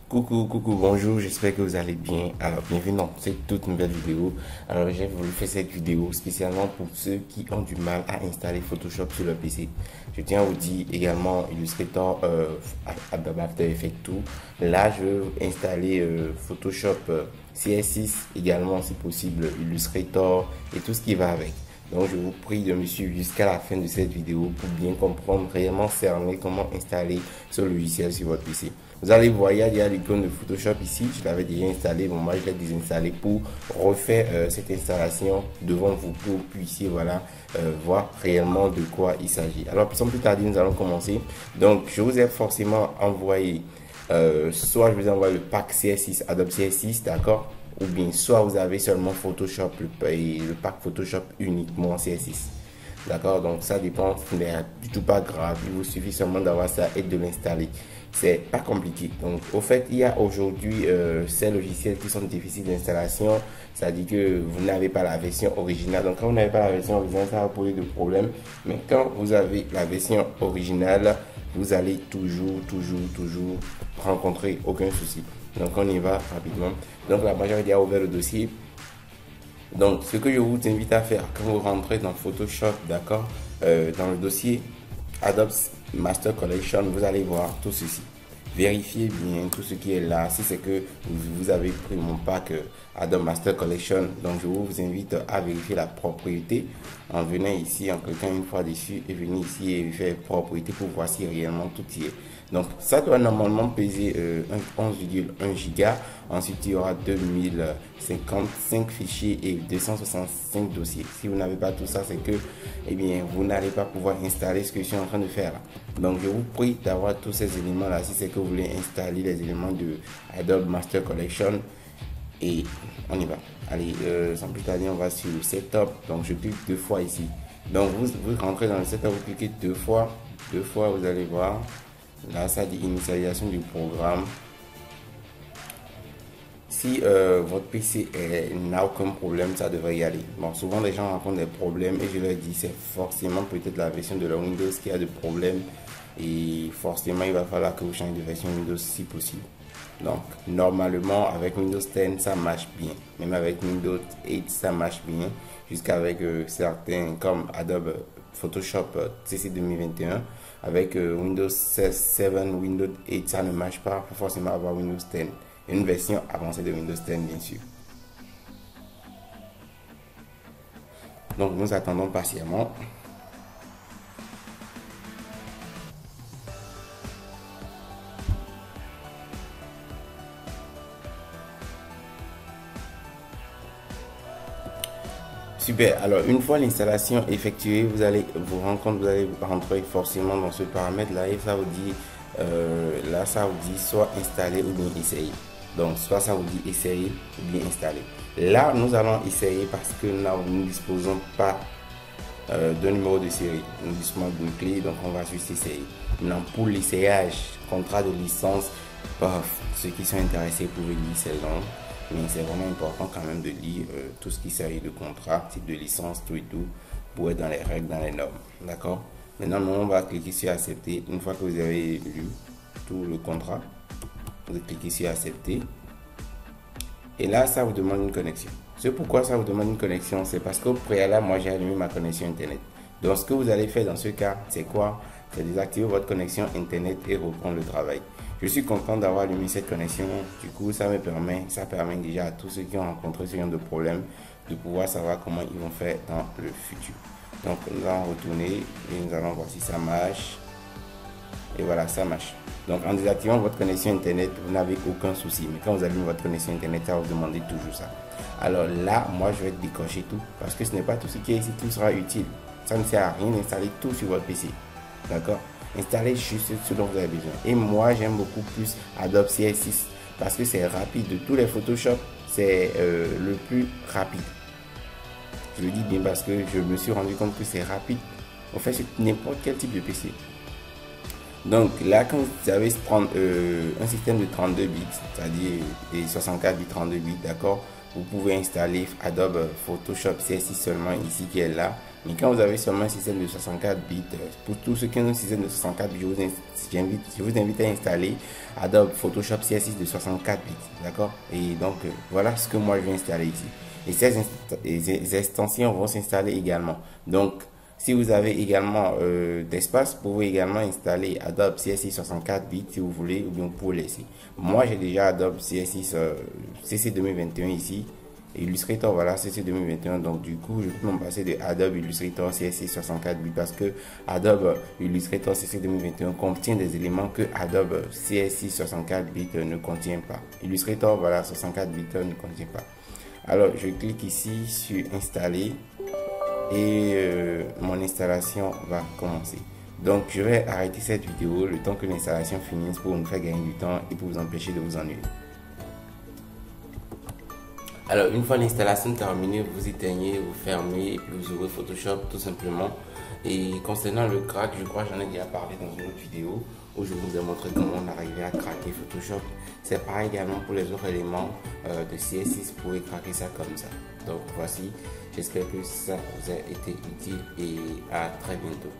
Coucou, bonjour, j'espère que vous allez bien. Alors, bienvenue dans cette toute nouvelle vidéo. Alors, j'ai voulu faire cette vidéo spécialement pour ceux qui ont du mal à installer Photoshop sur leur PC. Je tiens à vous dire également Illustrator, Adobe After Effects tout. Là, je vais installer Photoshop CS6 également si possible, Illustrator et tout ce qui va avec. Donc, je vous prie de me suivre jusqu'à la fin de cette vidéo pour bien comprendre, réellement cerner comment installer ce logiciel sur votre PC. Vous allez voir, il y a l'icône de Photoshop ici. Je l'avais déjà installé. Bon, moi, je l'ai désinstallé pour refaire cette installation devant vous pour que vous puissiez voir réellement de quoi il s'agit. Alors, sans plus tarder, nous allons commencer. Donc, je vous ai forcément envoyé, soit je vous envoie le pack CS6, Adobe CS6, d'accord? Ou bien soit vous avez seulement Photoshop et le pack Photoshop uniquement CS6. D'accord, donc ça dépend, ce n'est du tout pas grave, il vous suffit seulement d'avoir ça et de l'installer. C'est pas compliqué. Donc au fait, il y a aujourd'hui ces logiciels qui sont difficiles d'installation, c'est-à-dire que vous n'avez pas la version originale. Donc quand vous n'avez pas la version originale, ça va poser de problèmes. Mais quand vous avez la version originale, vous allez toujours rencontrer aucun souci. Donc on y va rapidement. Donc là-bas, j'avais déjà ouvert le dossier. Donc ce que je vous invite à faire quand vous rentrez dans Photoshop, d'accord, dans le dossier Adobe Master Collection, vous allez voir tout ceci. Vérifiez bien tout ce qui est là. Si c'est que vous avez pris mon pack Adobe Master Collection, donc je vous invite à vérifier la propriété en venant ici, en cliquant une fois dessus et venir ici et faire propriété pour voir si réellement tout y est. Donc ça doit normalement peser 11,1 giga. Ensuite il y aura 2055 fichiers et 265 dossiers. Si vous n'avez pas tout ça, c'est que vous n'allez pas pouvoir installer ce que je suis en train de faire là. Donc je vous prie d'avoir tous ces éléments là si c'est que vous voulez installer les éléments de Adobe Master Collection. Et on y va. Allez, sans plus tarder, on va sur le setup. Donc je clique deux fois ici. Donc vous rentrez dans le setup, vous cliquez deux fois, vous allez voir. Là, ça dit initialisation du programme. Si votre PC n'a aucun problème, ça devrait y aller. Bon, souvent les gens rencontrent des problèmes et je leur dis c'est forcément peut-être la version de la Windows qui a des problèmes et forcément il va falloir que vous changez de version Windows si possible. Donc normalement avec Windows 10 ça marche bien, même avec Windows 8 ça marche bien, jusqu'avec certains comme Adobe Photoshop CC 2021. Avec Windows 7, Windows 8 ça ne marche pas, il faut forcément avoir Windows 10, une version avancée de Windows 10 bien sûr. Donc nous attendons patiemment. Super, alors une fois l'installation effectuée, vous allez vous rendre compte, vous allez rentrer forcément dans ce paramètre là et ça vous dit, ça vous dit soit installer ou bien essayer. Donc soit ça vous dit essayer ou bien installer. Là nous allons essayer parce que là nous ne disposons pas d'un numéro de série, nous disposons d'une clé, donc on va juste essayer. Maintenant pour l'essayage, contrat de licence, ceux qui sont intéressés pouvez lire ces langues. Mais c'est vraiment important quand même de lire tout ce qui s'agit de contrat, type de licence, tout et tout, pour être dans les règles, dans les normes. D'accord? Maintenant, nous, on va cliquer sur accepter. Une fois que vous avez lu tout le contrat, vous cliquez sur accepter. Et là, ça vous demande une connexion. C'est pourquoi ça vous demande une connexion, c'est parce qu'au préalable, moi, j'ai allumé ma connexion Internet. Donc, ce que vous allez faire dans ce cas, c'est quoi? C'est désactiver votre connexion Internet et reprendre le travail. Je suis content d'avoir allumé cette connexion. Du coup, ça permet déjà à tous ceux qui ont rencontré ce genre de problème de pouvoir savoir comment ils vont faire dans le futur. Donc, nous allons retourner et nous allons voir si ça marche. Et voilà, ça marche. Donc, en désactivant votre connexion Internet, vous n'avez aucun souci. Mais quand vous allumez votre connexion Internet, ça va vous demander toujours ça. Alors là, moi, je vais décocher tout parce que ce n'est pas tout ce qui est ici qui sera utile. Ça ne sert à rien d'installer tout sur votre PC. D'accord? Installez juste ce dont vous avez besoin. Et moi, j'aime beaucoup plus Adobe CS6 parce que c'est rapide. De tous les Photoshop, c'est le plus rapide. Je le dis bien parce que je me suis rendu compte que c'est rapide. On fait sur n'importe quel type de PC. Donc là, quand vous avez prendre un système de 32 bits, c'est-à-dire 64 bits, 32 bits, d'accord, vous pouvez installer Adobe Photoshop CSS seulement ici qui est là. Mais quand vous avez seulement un système de 64 bits, pour tous ceux qui ont un système de 64 bits, je vous invite à installer Adobe Photoshop CSS de 64 bits, d'accord? Et donc, voilà ce que moi je vais installer ici. Et ces extensions vont s'installer également. Donc, si vous avez également d'espace, vous pouvez également installer Adobe CSS 64 bits si vous voulez, ou bien vous pouvez laisser. Moi, j'ai déjà Adobe CSS CC 2021 ici. Illustrator, voilà, CC 2021. Donc, du coup, je peux m'en passer de Adobe Illustrator CSS 64 bits parce que Adobe Illustrator CC 2021 contient des éléments que Adobe CSS 64 bits ne contient pas. Illustrator, voilà, 64 bits ne contient pas. Alors, je clique ici sur installer et mon installation va commencer. Donc, je vais arrêter cette vidéo le temps que l'installation finisse pour nous faire gagner du temps et pour vous empêcher de vous ennuyer. Alors, une fois l'installation terminée, vous éteignez, vous fermez et puis vous ouvrez Photoshop tout simplement. Et concernant le crack, je crois que j'en ai déjà parlé dans une autre vidéo où je vous ai montré comment on arrivait à craquer Photoshop. C'est pareil également pour les autres éléments de CSS, vous pouvez craquer ça comme ça. Donc voici, j'espère que ça vous a été utile et à très bientôt.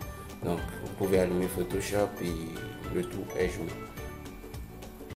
Donc vous pouvez allumer Photoshop et le tout est joué.